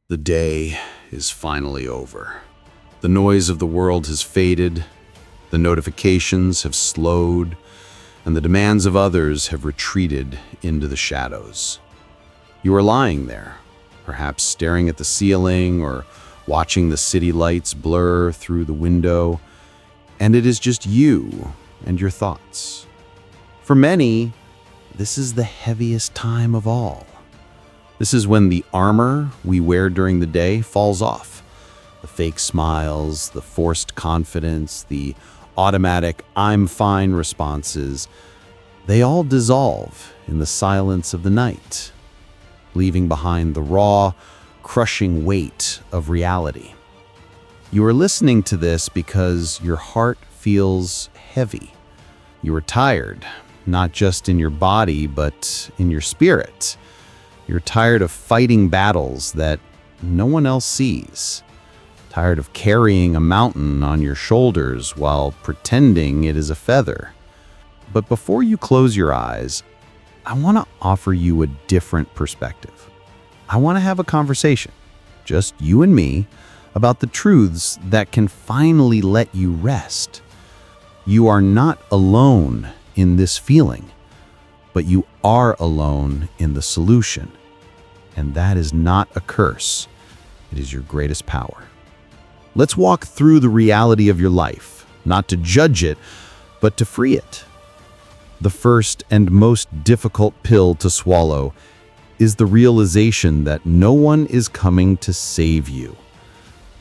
The day is finally over. The noise of the world has faded, the notifications have slowed, and the demands of others have retreated into the shadows. You are lying there, perhaps staring at the ceiling or watching the city lights blur through the window, and it is just you and your thoughts. For many, this is the heaviest time of all. This is when the armor we wear during the day falls off. The fake smiles, the forced confidence, the automatic "I'm fine" responses, they all dissolve in the silence of the night, leaving behind the raw, crushing weight of reality. You are listening to this because your heart feels heavy. You are tired, not just in your body, but in your spirit. You're tired of fighting battles that no one else sees. Tired of carrying a mountain on your shoulders while pretending it is a feather. But before you close your eyes, I want to offer you a different perspective. I want to have a conversation, just you and me, about the truths that can finally let you rest. You are not alone in this feeling, but you are alone in the solution. And that is not a curse. It is your greatest power. Let's walk through the reality of your life, not to judge it, but to free it. The first and most difficult pill to swallow is the realization that no one is coming to save you.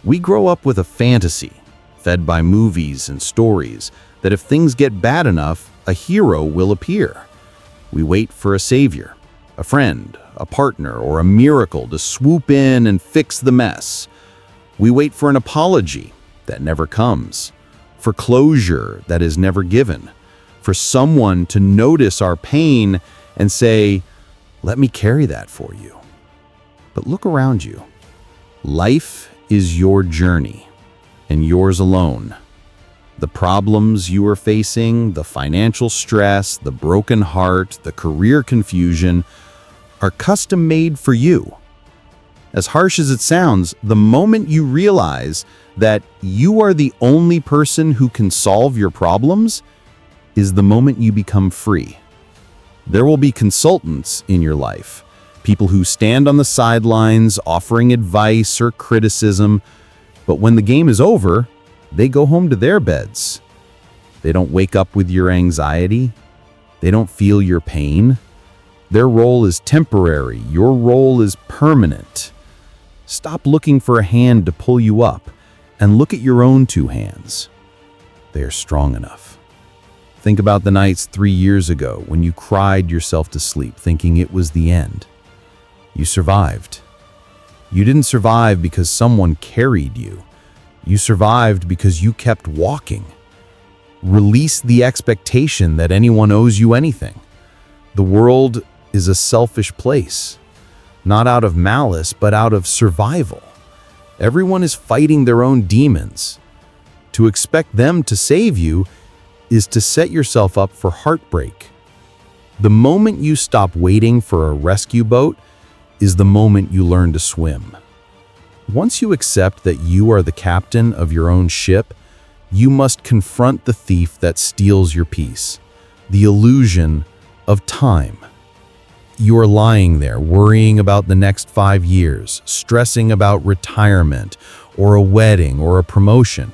We grow up with a fantasy, fed by movies and stories, that if things get bad enough, a hero will appear. We wait for a savior, a friend, a partner, or a miracle to swoop in and fix the mess. We wait for an apology that never comes, for closure that is never given, for someone to notice our pain and say, "Let me carry that for you." But look around you. Life is your journey, and yours alone. The problems you are facing, the financial stress, the broken heart, the career confusion, are custom made for you. As harsh as it sounds, the moment you realize that you are the only person who can solve your problems is the moment you become free. There will be consultants in your life, people who stand on the sidelines offering advice or criticism, but when the game is over, they go home to their beds. They don't wake up with your anxiety. They don't feel your pain. Their role is temporary. Your role is permanent. Stop looking for a hand to pull you up and look at your own two hands. They are strong enough. Think about the nights 3 years ago when you cried yourself to sleep thinking it was the end. You survived. You didn't survive because someone carried you. You survived because you kept walking. Release the expectation that anyone owes you anything. The world is a selfish place, not out of malice, but out of survival. Everyone is fighting their own demons. To expect them to save you is to set yourself up for heartbreak. The moment you stop waiting for a rescue boat is the moment you learn to swim. Once you accept that you are the captain of your own ship, you must confront the thief that steals your peace, the illusion of time. You are lying there, worrying about the next 5 years, stressing about retirement, or a wedding, or a promotion.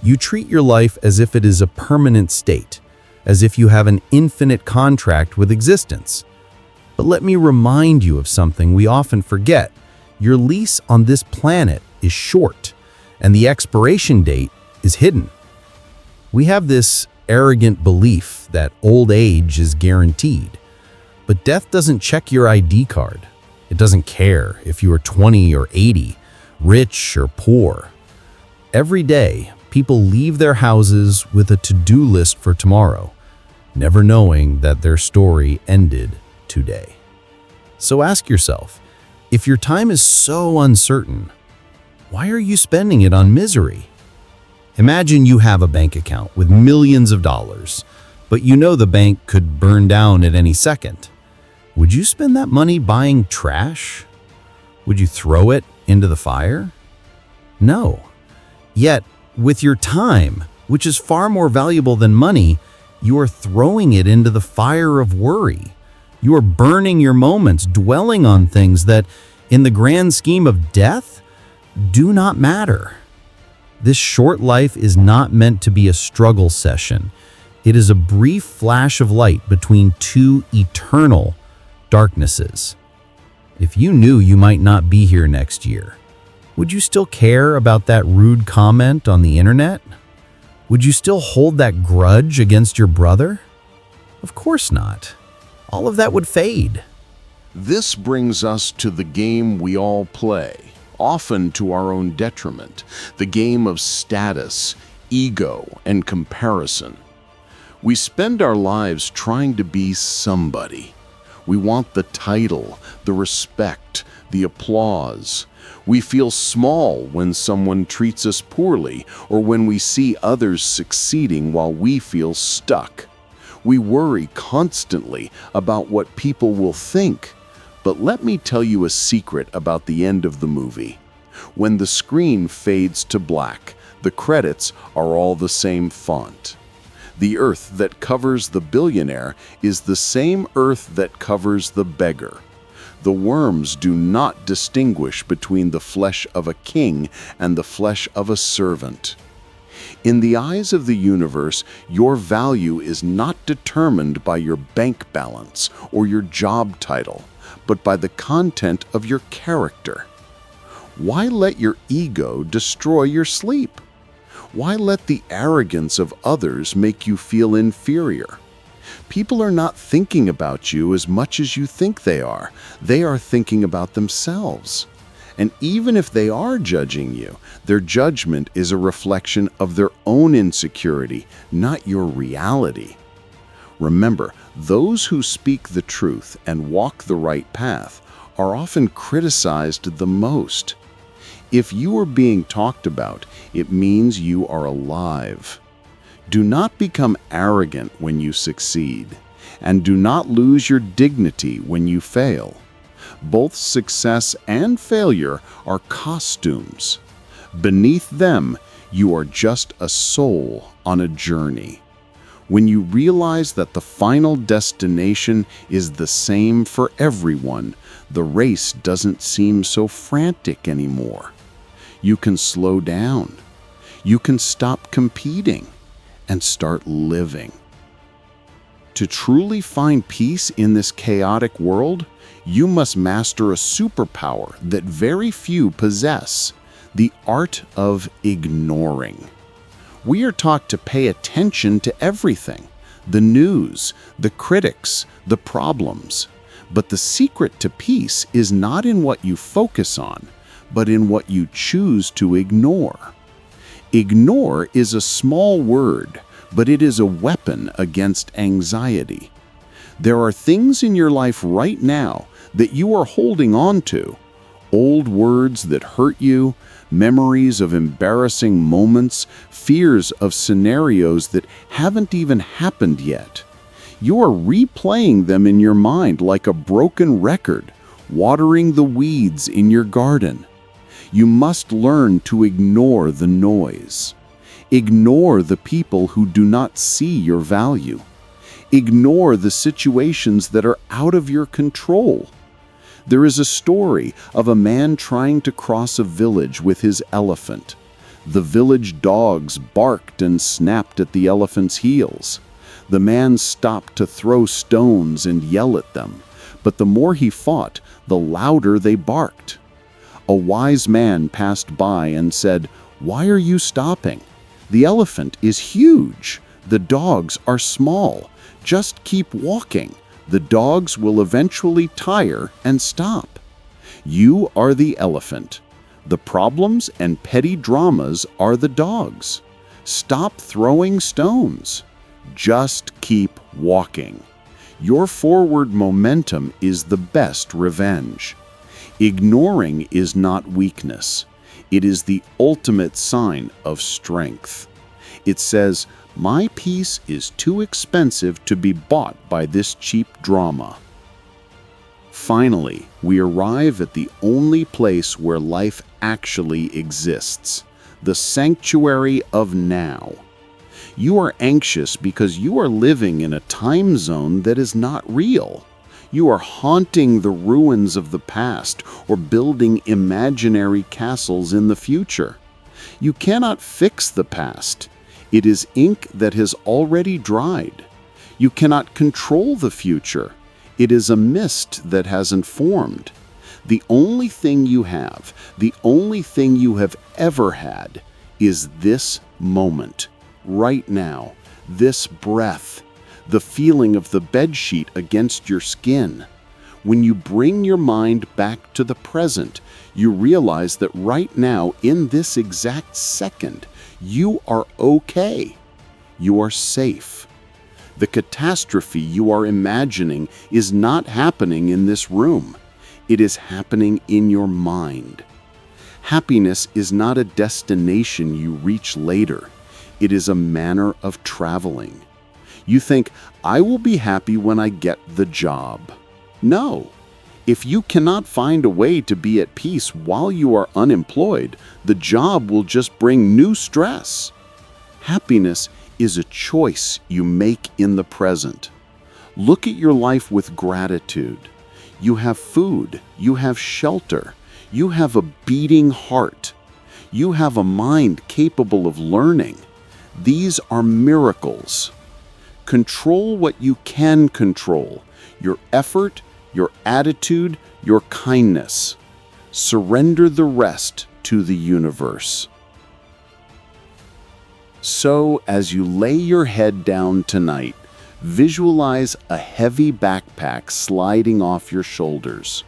You treat your life as if it is a permanent state, as if you have an infinite contract with existence. But let me remind you of something we often forget. Your lease on this planet is short, and the expiration date is hidden. We have this arrogant belief that old age is guaranteed. But death doesn't check your ID card. It doesn't care if you are 20 or 80, rich or poor. Every day, people leave their houses with a to-do list for tomorrow, never knowing that their story ended today. So ask yourself, if your time is so uncertain, why are you spending it on misery? Imagine you have a bank account with millions of dollars, but you know the bank could burn down at any second. Would you spend that money buying trash? Would you throw it into the fire? No. Yet, with your time, which is far more valuable than money, you are throwing it into the fire of worry. You are burning your moments, dwelling on things that, in the grand scheme of death, do not matter. This short life is not meant to be a struggle session. It is a brief flash of light between two eternal darknesses. If you knew you might not be here next year, would you still care about that rude comment on the internet? Would you still hold that grudge against your brother? Of course not. All of that would fade. This brings us to the game we all play, often to our own detriment, the game of status, ego, and comparison. We spend our lives trying to be somebody. We want the title, the respect, the applause. We feel small when someone treats us poorly or when we see others succeeding while we feel stuck. We worry constantly about what people will think. But let me tell you a secret about the end of the movie. When the screen fades to black, the credits are all the same font. The earth that covers the billionaire is the same earth that covers the beggar. The worms do not distinguish between the flesh of a king and the flesh of a servant. In the eyes of the universe, your value is not determined by your bank balance or your job title, but by the content of your character. Why let your ego destroy your sleep? Why let the arrogance of others make you feel inferior? People are not thinking about you as much as you think they are. They are thinking about themselves. And even if they are judging you, their judgment is a reflection of their own insecurity, not your reality. Remember, those who speak the truth and walk the right path are often criticized the most. If you are being talked about, it means you are alive. Do not become arrogant when you succeed, and do not lose your dignity when you fail. Both success and failure are costumes. Beneath them, you are just a soul on a journey. When you realize that the final destination is the same for everyone, the race doesn't seem so frantic anymore. You can slow down. You can stop competing and start living. To truly find peace in this chaotic world, you must master a superpower that very few possess, the art of ignoring. We are taught to pay attention to everything, the news, the critics, the problems. But the secret to peace is not in what you focus on, but in what you choose to ignore. Ignore is a small word, but it is a weapon against anxiety. There are things in your life right now that you are holding on to, old words that hurt you, memories of embarrassing moments, fears of scenarios that haven't even happened yet. You are replaying them in your mind like a broken record, watering the weeds in your garden. You must learn to ignore the noise. Ignore the people who do not see your value. Ignore the situations that are out of your control. There is a story of a man trying to cross a village with his elephant. The village dogs barked and snapped at the elephant's heels. The man stopped to throw stones and yell at them, but the more he fought, the louder they barked. A wise man passed by and said, "Why are you stopping? The elephant is huge. The dogs are small. Just keep walking. The dogs will eventually tire and stop. You are the elephant. The problems and petty dramas are the dogs. Stop throwing stones. Just keep walking. Your forward momentum is the best revenge." Ignoring is not weakness. It is the ultimate sign of strength. It says, "My peace is too expensive to be bought by this cheap drama." Finally, we arrive at the only place where life actually exists, the sanctuary of now. You are anxious because you are living in a time zone that is not real. You are haunting the ruins of the past or building imaginary castles in the future. You cannot fix the past. It is ink that has already dried. You cannot control the future. It is a mist that hasn't formed. The only thing you have, the only thing you have ever had, is this moment, right now, this breath, the feeling of the bedsheet against your skin. When you bring your mind back to the present, you realize that right now, in this exact second, you are okay. You are safe. The catastrophe you are imagining is not happening in this room. It is happening in your mind. Happiness is not a destination you reach later. It is a manner of traveling. You think, I will be happy when I get the job. No. If you cannot find a way to be at peace while you are unemployed, the job will just bring new stress. Happiness is a choice you make in the present. Look at your life with gratitude. You have food, you have shelter, you have a beating heart, you have a mind capable of learning. These are miracles. Control what you can control, your effort, your attitude, your kindness. Surrender the rest to the universe. So, as you lay your head down tonight, visualize a heavy backpack sliding off your shoulders.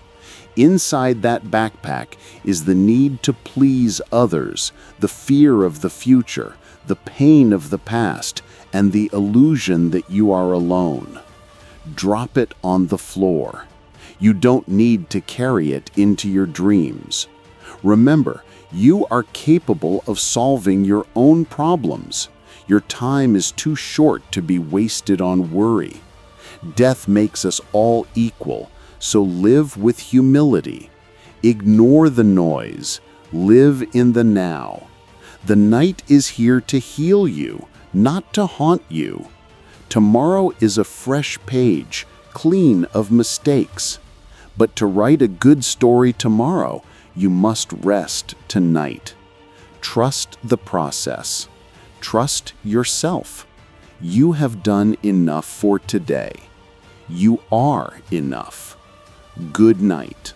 Inside that backpack is the need to please others, the fear of the future, the pain of the past, and the illusion that you are alone. Drop it on the floor. You don't need to carry it into your dreams. Remember, you are capable of solving your own problems. Your time is too short to be wasted on worry. Death makes us all equal, so live with humility. Ignore the noise. Live in the now. The night is here to heal you, not to haunt you. Tomorrow is a fresh page, clean of mistakes. But to write a good story tomorrow, you must rest tonight. Trust the process. Trust yourself. You have done enough for today. You are enough. Good night.